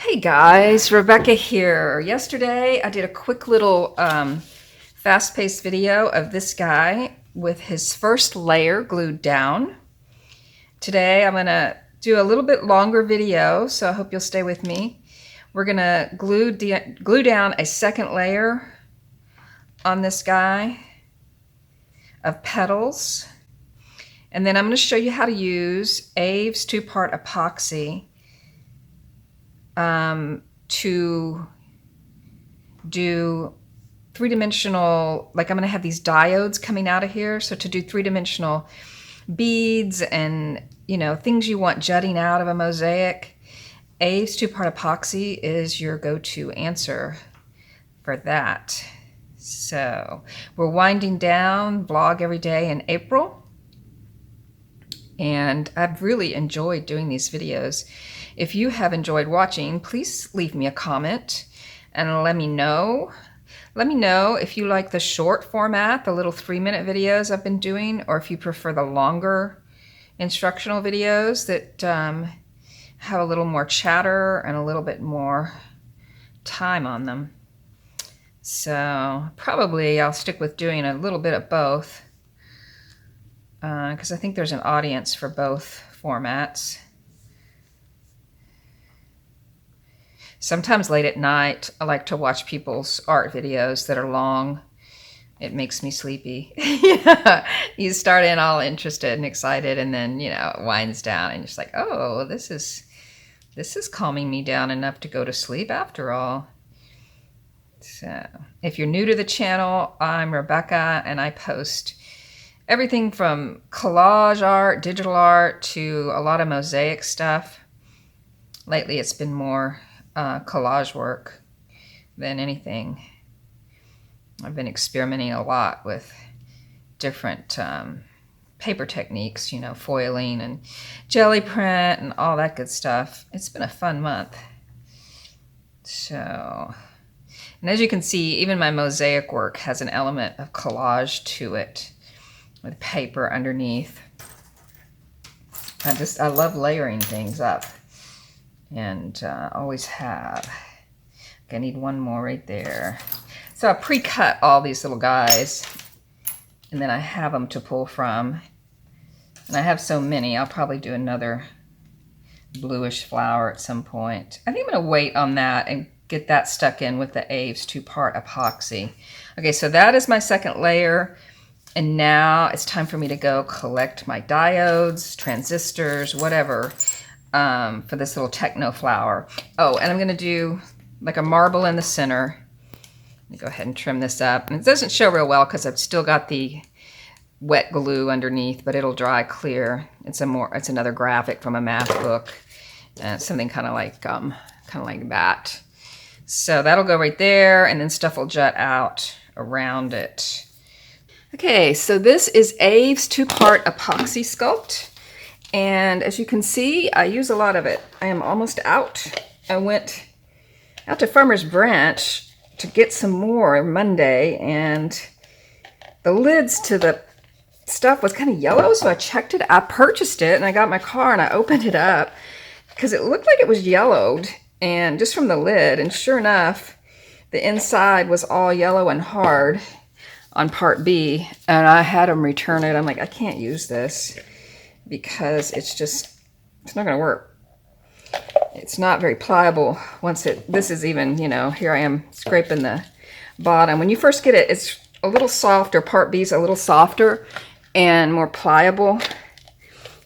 Hey guys, Rebecca here. Yesterday I did a quick little fast-paced video of this guy with his first layer glued down. Today I'm gonna do a little bit longer video, so I hope you'll stay with me. We're gonna glue down a second layer on this guy of petals. And then I'm gonna show you how to use Aves 2-part epoxy to do three-dimensional, like I'm going to have these diodes coming out of here. So to do three-dimensional beads and, you know, things you want jutting out of a mosaic, Aves 2-part epoxy is your go-to answer for that. So we're winding down vlog every day in April. And I've really enjoyed doing these videos. If you have enjoyed watching, please leave me a comment and let me know. Let me know if you like the short format, the little 3-minute videos I've been doing, or if you prefer the longer instructional videos that have a little more chatter and a little bit more time on them. So probably I'll stick with doing a little bit of both, because I think there's an audience for both formats. Sometimes late at night, I like to watch people's art videos that are long. It makes me sleepy. Yeah. You start in all interested and excited, and then, you know, it winds down, and you're just like, oh, this is calming me down enough to go to sleep after all. So if you're new to the channel, I'm Rebecca, and I post everything from collage art, digital art, to a lot of mosaic stuff. Lately, it's been more collage work than anything. I've been experimenting a lot with different paper techniques, you know, foiling and jelly print and all that good stuff. It's been a fun month. So, and as you can see, even my mosaic work has an element of collage to it, with paper underneath. I love layering things up, and always have. I need one more right there. So I pre-cut all these little guys, and then I have them to pull from. And I have so many, I'll probably do another bluish flower at some point. I think I'm gonna wait on that and get that stuck in with the Aves 2-part epoxy. Okay, so that is my second layer. And now it's time for me to go collect my diodes, transistors, whatever, for this little Techno flower. Oh, and I'm going to do like a marble in the center. Let me go ahead and trim this up. And it doesn't show real well because I've still got the wet glue underneath, but it'll dry clear. It's another graphic from a math book, something kind of like that. So that'll go right there, and then stuff will jut out around it. Okay, so this is Aves 2-part Apoxie Sculpt, and as you can see, I use a lot of it. I am almost out. I went out to Farmer's Branch to get some more Monday, and the lids to the stuff was kind of yellow, so I checked it. I purchased it, and I got my car, and I opened it up, because it looked like it was yellowed, and just from the lid, and sure enough, the inside was all yellow and hard on part B, and I had them return it. I'm like, I can't use this because it's not gonna work. It's not very pliable once this is even, you know, here I am scraping the bottom. When you first get it, it's a little softer. Part B is a little softer and more pliable.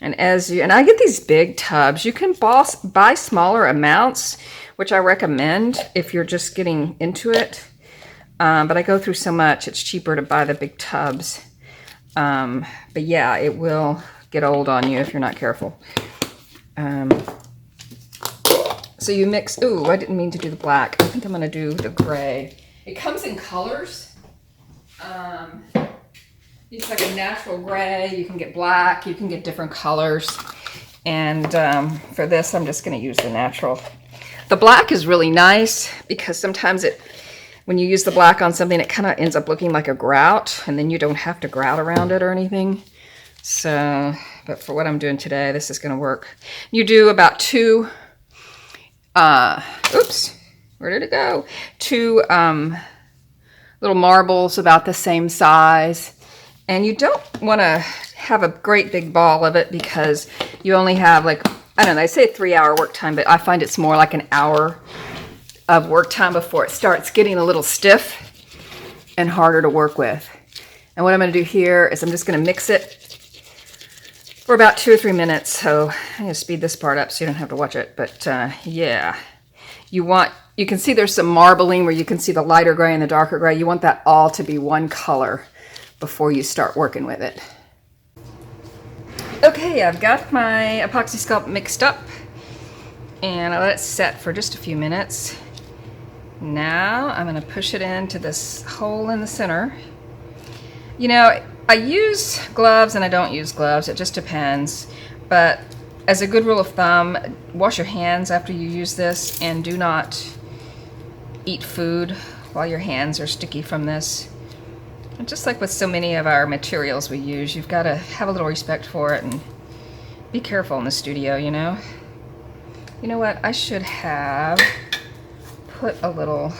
And and I get these big tubs. You can buy smaller amounts, which I recommend if you're just getting into it. But I go through so much, it's cheaper to buy the big tubs. But yeah, it will get old on you if you're not careful. So you mix, ooh, I didn't mean to do the black. I think I'm gonna do the gray. It comes in colors. It's like a natural gray, you can get black, you can get different colors. And for this, I'm just gonna use the natural. The black is really nice because sometimes when you use the black on something, it kind of ends up looking like a grout, and then you don't have to grout around it or anything. So, but for what I'm doing today, this is going to work. You do about 2 oops, where did it go? 2 little marbles about the same size. And you don't want to have a great big ball of it because you only have like, I don't know, I say 3-hour work time, but I find it's more like an hour of work time before it starts getting a little stiff and harder to work with. And what I'm going to do here is I'm just going to mix it for about 2 or 3 minutes. So I'm going to speed this part up so you don't have to watch it. But yeah, you can see there's some marbling where you can see the lighter gray and the darker gray. You want that all to be one color before you start working with it. Okay, I've got my Apoxie Sculpt mixed up and I let it set for just a few minutes. Now I'm going to push it into this hole in the center. You know, I use gloves and I don't use gloves. It just depends. But as a good rule of thumb, wash your hands after you use this and do not eat food while your hands are sticky from this. And just like with so many of our materials we use, you've got to have a little respect for it and be careful in the studio, you know. You know what? I should have put a little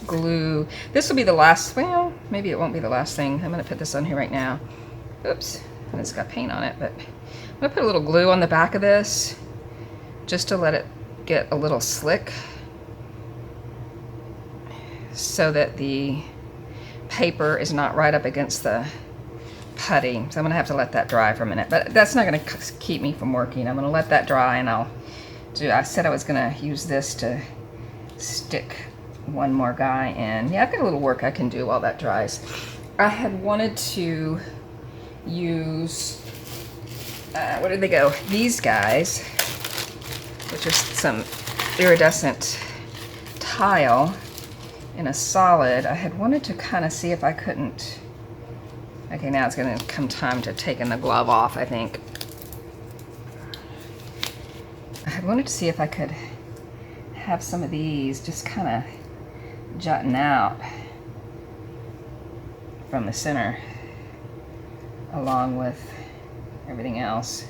glue. This will be the last, well, maybe it won't be the last thing. I'm going to put this on here right now. Oops, and it's got paint on it, but I'm going to put a little glue on the back of this just to let it get a little slick so that the paper is not right up against the putty. So I'm going to have to let that dry for a minute, but that's not going to keep me from working. I'm going to let that dry and I said I was going to use this to stick one more guy in. Yeah, I've got a little work I can do while that dries. I had wanted to use, where did they go? These guys, which are some iridescent tile in a solid. I had wanted to kind of see if I couldn't, okay, now it's going to come time to taking the glove off, I think. I had wanted to see if I could have some of these just kind of jutting out from the center along with everything else.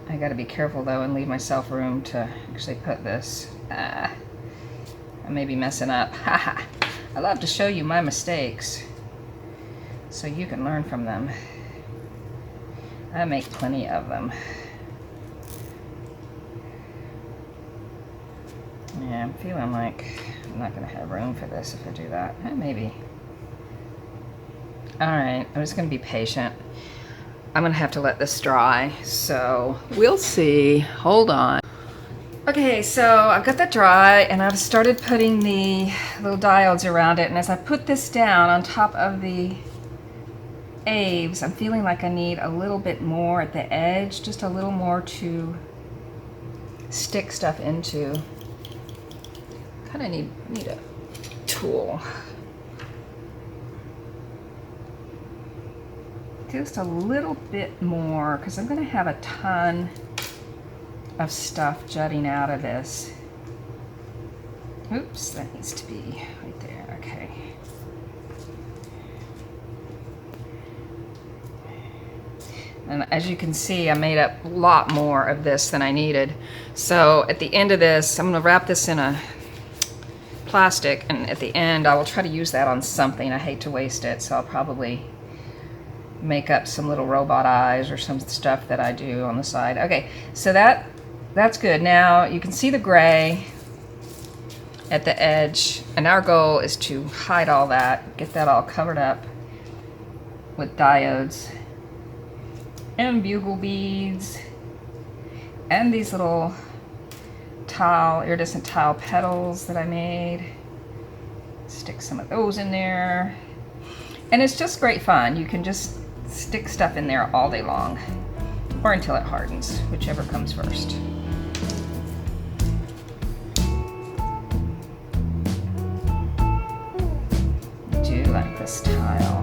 I got to be careful though and leave myself room to actually put this. I may be messing up. I love to show you my mistakes so you can learn from them. I make plenty of them. Yeah, I'm feeling like I'm not going to have room for this if I do that. Maybe. Alright, I'm just going to be patient. I'm going to have to let this dry, so we'll see. Hold on. Okay, so I've got that dry, and I've started putting the little diodes around it, and as I put this down on top of the Aves, I'm feeling like I need a little bit more at the edge, just a little more to stick stuff into. Kind of need a tool. Just a little bit more, because I'm going to have a ton of stuff jutting out of this. Oops, that needs to be right there. Okay. And as you can see, I made up a lot more of this than I needed. So at the end of this, I'm going to wrap this in a plastic, and at the end I will try to use that on something. I hate to waste it, so I'll probably make up some little robot eyes or some stuff that I do on the side. Okay, so that's good. Now you can see the gray at the edge, and our goal is to hide all that, get that all covered up with diodes and bugle beads and these little iridescent tile petals that I made. Stick some of those in there. And it's just great fun. You can just stick stuff in there all day long, or until it hardens, whichever comes first. I do like this tile.